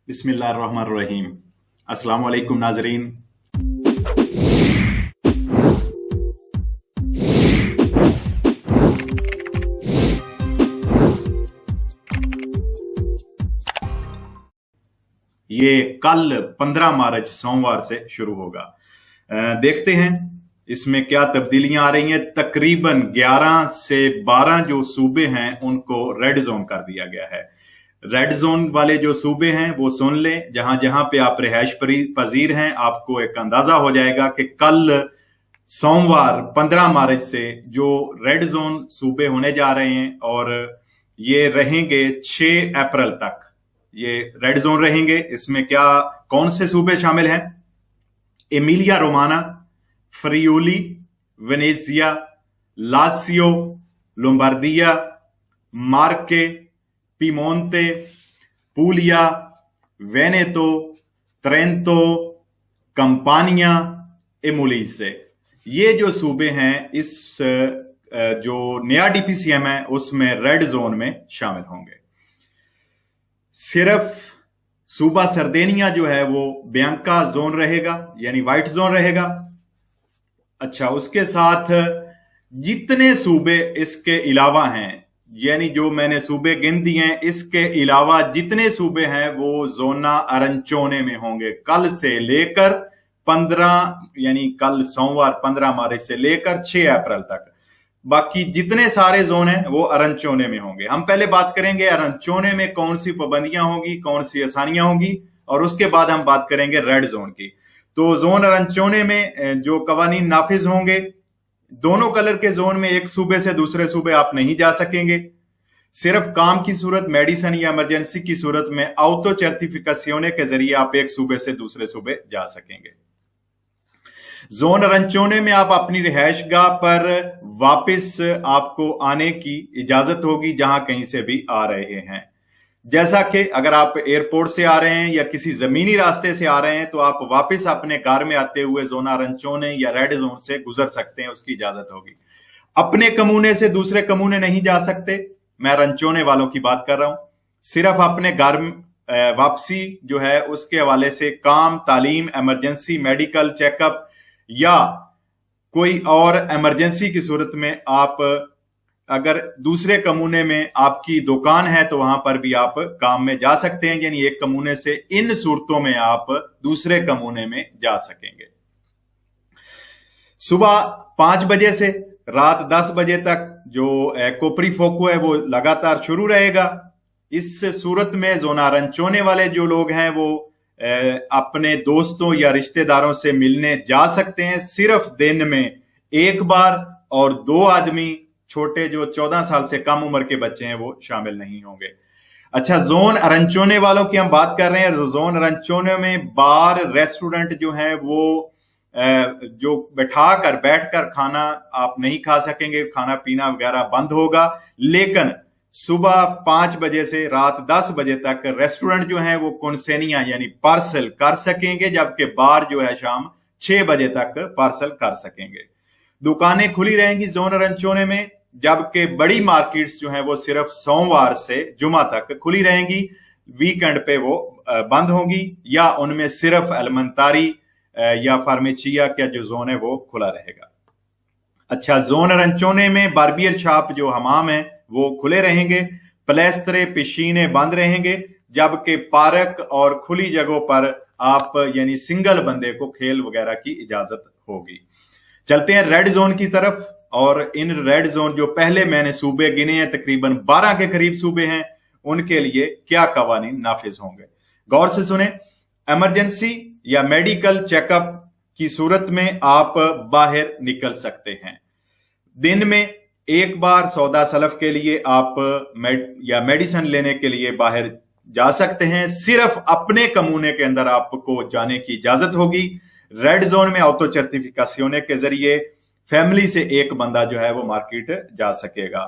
बिस्मिल्लाहिर्रहमानिर्रहीम। अस्सलाम वालेकुम नाजरीन। ये कल 15 मार्च सोमवार से शुरू होगा। देखते हैं इसमें क्या तब्दीलियां आ रही हैं। तकरीबन 11 से 12 जो सूबे हैं उनको रेड जोन कर दिया गया है। रेड जोन वाले जो सूबे हैं वो सुन लें, जहां जहां पे आप रिहाइश पजीर हैं, आपको एक अंदाजा हो जाएगा कि कल सोमवार 15 मार्च से जो रेड जोन सूबे होने जा रहे हैं और ये रहेंगे 6 अप्रैल तक। ये रेड जोन रहेंगे। इसमें क्या कौन से सूबे शामिल हैं? एमिलिया रोमाना, फ्रियूली, वेनेजिया, लासियो, लोम्बार्दिया, मार्के, पीमोंते, पूलिया, वेनेतो, ट्रेंतो, कंपानिया, एमोलिसे। ये जो सूबे हैं इस जो नया डीपीसीएम है उसमें रेड जोन में शामिल होंगे। सिर्फ सूबा सरदेनिया जो है वो बियांका जोन रहेगा, यानी व्हाइट जोन रहेगा। अच्छा, उसके साथ जितने सूबे इसके अलावा हैं, यानी जो मैंने सूबे गिन दिए हैं, इसके अलावा जितने सूबे हैं वो जोना अरंचोने में होंगे कल से लेकर 15, यानी कल सोमवार 15 मार्च से लेकर 6 अप्रैल तक। बाकी जितने सारे जोन हैं वो अरंचोने में होंगे। हम पहले बात करेंगे अरंचोने में कौन सी पाबंदियां होंगी, कौन सी आसानियां होंगी, और उसके बाद हम बात करेंगे रेड जोन की। तो जोन अरंचोने में जो कवानीन नाफिज होंगे, दोनों कलर के जोन में एक सूबे से दूसरे सूबे आप नहीं जा सकेंगे। सिर्फ काम की सूरत, मेडिसिन या इमरजेंसी की सूरत में ऑटो सर्टिफिकेशने के जरिए आप एक सूबे से दूसरे सूबे जा सकेंगे। जोन अरंचोने में आप अपनी रिहाइश गाह पर वापस आपको आने की इजाजत होगी जहां कहीं से भी आ रहे हैं। जैसा कि अगर आप एयरपोर्ट से आ रहे हैं या किसी जमीनी रास्ते से आ रहे हैं तो आप वापस अपने घर में आते हुए जोन अरंचोने या रेड जोन से गुजर सकते हैं, उसकी इजाजत होगी। अपने कमूने से दूसरे कमूने नहीं जा सकते। मैं रंचोने वालों की बात कर रहा हूं। सिर्फ अपने घर वापसी जो है उसके हवाले से काम, तालीम, इमरजेंसी, मेडिकल चेकअप या कोई और इमरजेंसी की सूरत में आप अगर दूसरे कमूने में आपकी दुकान है तो वहां पर भी आप काम में जा सकते हैं, यानी एक कमूने से इन सूरतों में आप दूसरे कमूने में जा सकेंगे। सुबह 5 बजे से रात 10 बजे तक जो कोपरी फोको है वो लगातार शुरू रहेगा। इस सूरत में जोना रंचोने वाले जो लोग हैं वो अपने दोस्तों या रिश्तेदारों से मिलने जा सकते हैं। सिर्फ दिन में एक बार, और 2 आदमी छोटे जो 14 साल से कम उम्र के बच्चे हैं वो शामिल नहीं होंगे। अच्छा, जोन अरंचोने वालों की हम बात कर रहे हैं। जोन अरंचोने में बार, रेस्टोरेंट जो है वो जो बैठकर खाना आप नहीं खा सकेंगे, खाना पीना वगैरह बंद होगा। लेकिन सुबह 5 बजे से रात 10 बजे तक रेस्टोरेंट जो है वो कौनसेनिया यानी पार्सल कर सकेंगे, जबकि बार जो है शाम 6 बजे तक पार्सल कर सकेंगे। दुकानें खुली रहेंगी जोन रंचोने में, जबकि बड़ी मार्केट्स जो है वो सिर्फ सोमवार से जुमा तक खुली रहेंगी। वीकेंड पे वो बंद होंगी या उनमें सिर्फ एलमंतारी या फार्मेचिया का जो जोन है वो खुला रहेगा। अच्छा, जोन रंचोने में बार्बियर शॉप जो हमाम है वो खुले रहेंगे। प्लेस्तरे, पिशीने बंद रहेंगे, जबकि पार्क और खुली जगहों पर आप यानी सिंगल बंदे को खेल वगैरह की इजाजत होगी। चलते हैं रेड जोन की तरफ। और इन रेड जोन जो पहले मैंने सूबे गिने हैं, तकरीबन 12 के करीब सूबे हैं, उनके लिए क्या कवानीन नाफिज होंगे, गौर से सुने। इमरजेंसी या मेडिकल चेकअप की सूरत में आप बाहर निकल सकते हैं। दिन में एक बार सौदा सलफ के लिए आप मेडिसिन लेने के लिए बाहर जा सकते हैं। सिर्फ अपने कमूने के अंदर आपको जाने की इजाजत होगी। रेड जोन में ऑटो सर्टिफिकेशने के जरिए फैमिली से एक बंदा जो है वो मार्केट जा सकेगा।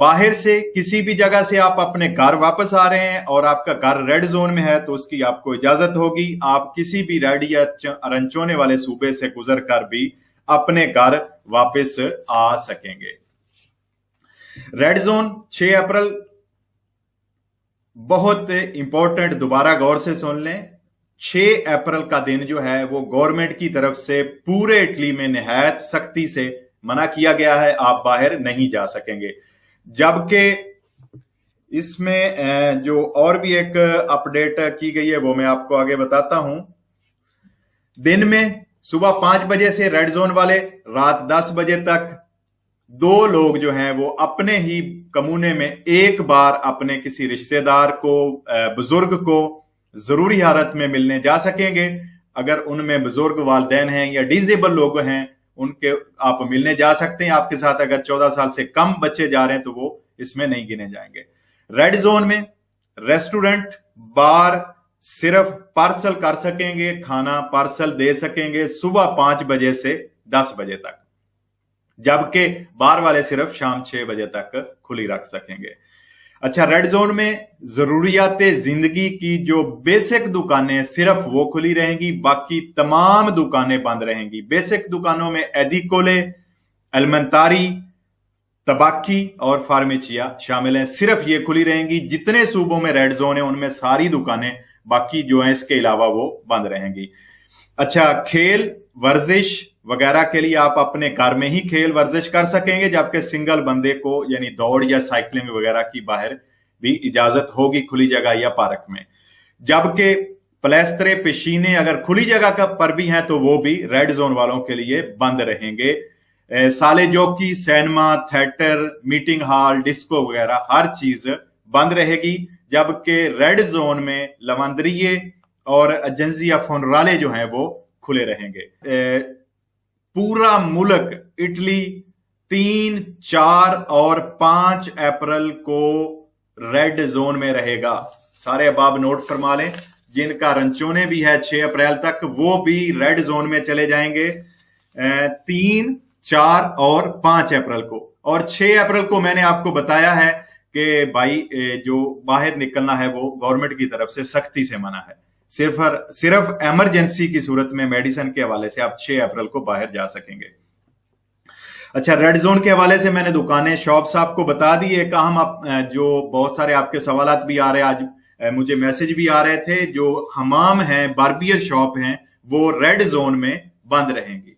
बाहर से किसी भी जगह से आप अपने घर वापस आ रहे हैं और आपका घर रेड जोन में है तो उसकी आपको इजाजत होगी। आप किसी भी रेड या रंचोने वाले सूबे से गुजर कर भी अपने घर वापस आ सकेंगे। रेड जोन 6 अप्रैल बहुत इंपॉर्टेंट, दोबारा गौर से सुन लें। 6 अप्रैल का दिन जो है वो गवर्नमेंट की तरफ से पूरे इटली में निहायत सख्ती से मना किया गया है, आप बाहर नहीं जा सकेंगे। जबकि इसमें जो और भी एक अपडेट की गई है वो मैं आपको आगे बताता हूं। दिन में सुबह 5 बजे से रेड जोन वाले रात 10 बजे तक 2 लोग जो हैं वो अपने ही कमूने में एक बार अपने किसी रिश्तेदार को, बुजुर्ग को जरूरी हालत में मिलने जा सकेंगे। अगर उनमें बुजुर्ग वालिदैन हैं या डिसेबल लोग हैं, उनके आप मिलने जा सकते हैं। आपके साथ अगर 14 साल से कम बच्चे जा रहे हैं तो वो इसमें नहीं गिने जाएंगे। रेड जोन में रेस्टोरेंट, बार सिर्फ पार्सल कर सकेंगे, खाना पार्सल दे सकेंगे सुबह 5 बजे से 10 बजे तक, जबकि बार वाले सिर्फ शाम 6 बजे तक खुली रख सकेंगे। अच्छा, रेड जोन में जरूरियात जिंदगी की जो बेसिक दुकानें सिर्फ वो खुली रहेंगी, बाकी तमाम दुकानें बंद रहेंगी। बेसिक दुकानों में एडिकोले, एलमंतारी, तबाकी और फार्मेचिया शामिल हैं, सिर्फ ये खुली रहेंगी। जितने सूबों में रेड जोन है उनमें सारी दुकानें बाकी जो हैं इसके अलावा वो बंद रहेंगी। अच्छा, खेल वर्जिश वगैरह के लिए आप अपने घर में ही खेल वर्जिश कर सकेंगे, जबकि सिंगल बंदे को यानी दौड़ या साइकिलिंग वगैरह की बाहर भी इजाजत होगी खुली जगह या पार्क में। जबकि पलेस्त्रे, पेशीने अगर खुली जगह पर भी हैं तो वो भी रेड जोन वालों के लिए बंद रहेंगे। साले jockey, cinema, theatre, meeting hall, disco वगैरह हर चीज बंद रहेगी। जबकि रेड जोन में लवंदरिये और एजेंसिया फुनराले जो हैं वो खुले रहेंगे। पूरा मुल्क इटली 3, 4 और 5 अप्रैल को रेड जोन में रहेगा। सारे अबाब नोट फरमा लें। जिनका रंचोने भी है 6 अप्रैल तक, वो भी रेड जोन में चले जाएंगे 3, 4 और 5 अप्रैल को। और 6 अप्रैल को मैंने आपको बताया है कि भाई जो बाहर निकलना है वो गवर्नमेंट की तरफ से सख्ती से मना है। सिर्फ इमरजेंसी की सूरत में मेडिसिन के हवाले से आप 6 अप्रैल को बाहर जा सकेंगे। अच्छा, रेड जोन के हवाले से मैंने दुकानें, शॉप्स आपको बता दी। एक अहम जो बहुत सारे आपके सवालात भी आ रहे हैं, आज मुझे मैसेज भी आ रहे थे, जो हमाम हैं, बार्बियर शॉप हैं, वो रेड जोन में बंद रहेंगी।